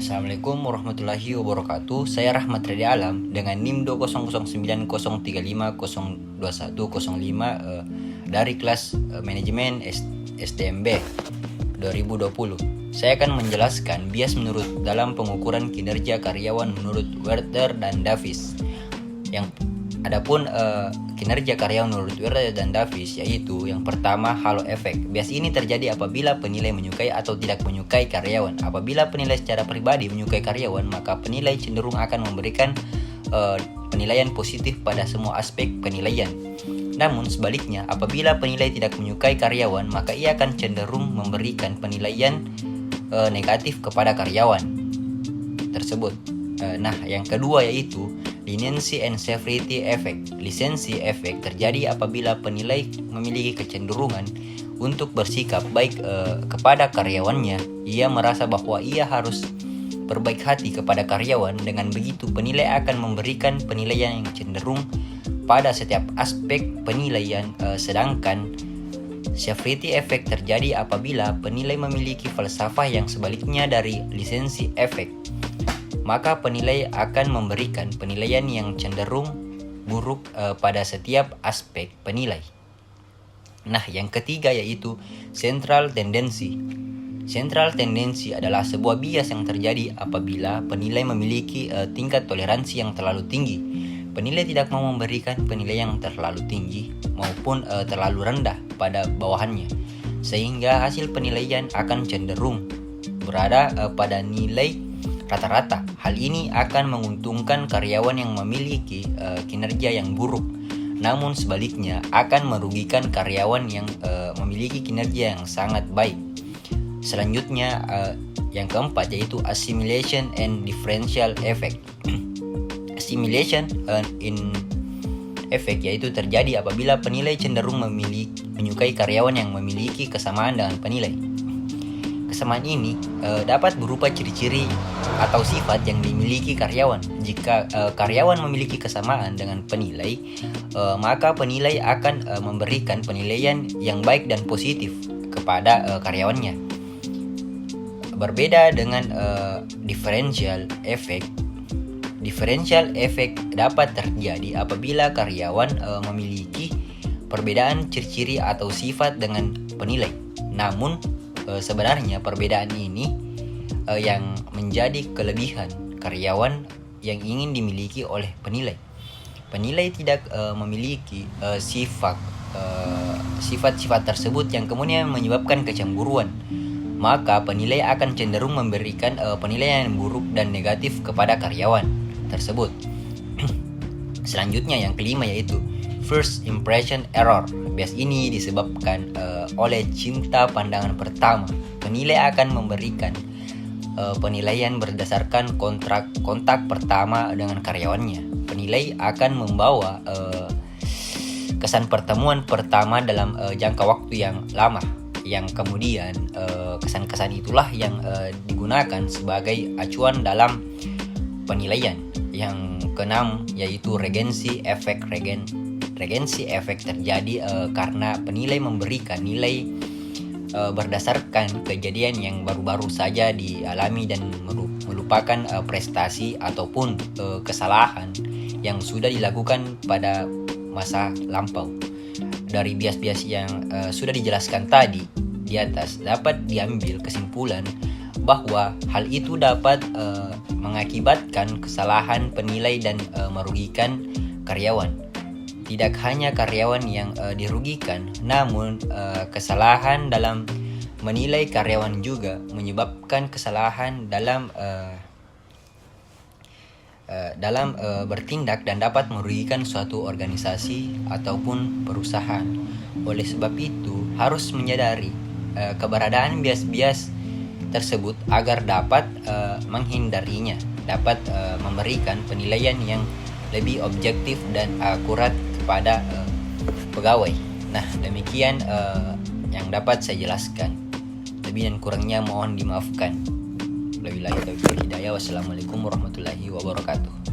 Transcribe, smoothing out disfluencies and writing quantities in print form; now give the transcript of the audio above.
Assalamualaikum warahmatullahi wabarakatuh. Saya Rahmat Redi Alam dengan NIM 200903502102105 dari kelas Manajemen STMB 2020. Saya akan menjelaskan bias menurut dalam pengukuran kinerja karyawan menurut Werther dan Davis. Adapun kinerja karyawan menurut Werther dan Davis yaitu yang pertama, halo efek. Bias ini terjadi apabila penilai menyukai atau tidak menyukai karyawan. Apabila penilai secara pribadi menyukai karyawan, maka penilai cenderung akan memberikan penilaian positif pada semua aspek penilaian. Namun sebaliknya, apabila penilai tidak menyukai karyawan, maka ia akan cenderung memberikan penilaian negatif kepada karyawan tersebut. Nah, yang kedua yaitu leniency and severity effect. Lisensi efek terjadi apabila penilai memiliki kecenderungan untuk bersikap baik kepada karyawannya. Ia merasa bahwa ia harus berbaik hati kepada karyawan. Dengan begitu, penilai akan memberikan penilaian yang cenderung pada setiap aspek penilaian. Sedangkan severity effect terjadi apabila penilai memiliki falsafah yang sebaliknya dari lisensi efek. Maka penilai akan memberikan penilaian yang cenderung buruk pada setiap aspek penilai. Nah, yang ketiga yaitu central tendency. Central tendency adalah sebuah bias yang terjadi apabila penilai memiliki tingkat toleransi yang terlalu tinggi. Penilai tidak mau memberikan penilaian yang terlalu tinggi maupun terlalu rendah pada bawahannya, sehingga hasil penilaian akan cenderung berada pada nilai rata-rata. Hal ini akan menguntungkan karyawan yang memiliki kinerja yang buruk, namun sebaliknya akan merugikan karyawan yang memiliki kinerja yang sangat baik. Selanjutnya, yang keempat yaitu assimilation and differential effect. Assimilation in effect yaitu terjadi apabila penilai cenderung menyukai karyawan yang memiliki kesamaan dengan penilai. Kesamaan ini dapat berupa ciri-ciri atau sifat yang dimiliki karyawan. Jika karyawan memiliki kesamaan dengan penilai, maka penilai akan memberikan penilaian yang baik dan positif kepada karyawannya. Berbeda dengan differential effect. Differential effect dapat terjadi apabila karyawan memiliki perbedaan ciri-ciri atau sifat dengan penilai. Namun sebenarnya perbedaan ini yang menjadi kelebihan karyawan yang ingin dimiliki oleh penilai. Penilai tidak memiliki sifat-sifat tersebut yang kemudian menyebabkan kecemburuan, maka penilai akan cenderung memberikan penilaian yang buruk dan negatif kepada karyawan tersebut. Selanjutnya yang kelima yaitu first impression error. Bias ini disebabkan oleh cinta pandangan pertama. Penilai akan memberikan penilaian berdasarkan kontak pertama dengan karyawannya. Penilai akan membawa kesan pertemuan pertama dalam jangka waktu yang lama, yang kemudian kesan-kesan itulah yang digunakan sebagai acuan dalam penilaian. Yang keenam yaitu regency effect. Regency effect terjadi karena penilai memberikan nilai berdasarkan kejadian yang baru-baru saja dialami dan melupakan prestasi ataupun kesalahan yang sudah dilakukan pada masa lampau. Dari bias-bias yang sudah dijelaskan tadi di atas dapat diambil kesimpulan bahwa hal itu dapat mengakibatkan kesalahan penilai dan merugikan karyawan. Tidak hanya karyawan yang dirugikan, namun kesalahan dalam menilai karyawan juga menyebabkan kesalahan dalam bertindak dan dapat merugikan suatu organisasi ataupun perusahaan. Oleh sebab itu, harus menyadari keberadaan bias-bias tersebut agar dapat menghindarinya, dapat memberikan penilaian yang lebih objektif dan akurat kepada pegawai. Nah, demikian yang dapat saya jelaskan. Lebih dan kurangnya mohon dimaafkan. Wabillahi taufiq wal hidayah. Wassalamualaikum warahmatullahi wabarakatuh.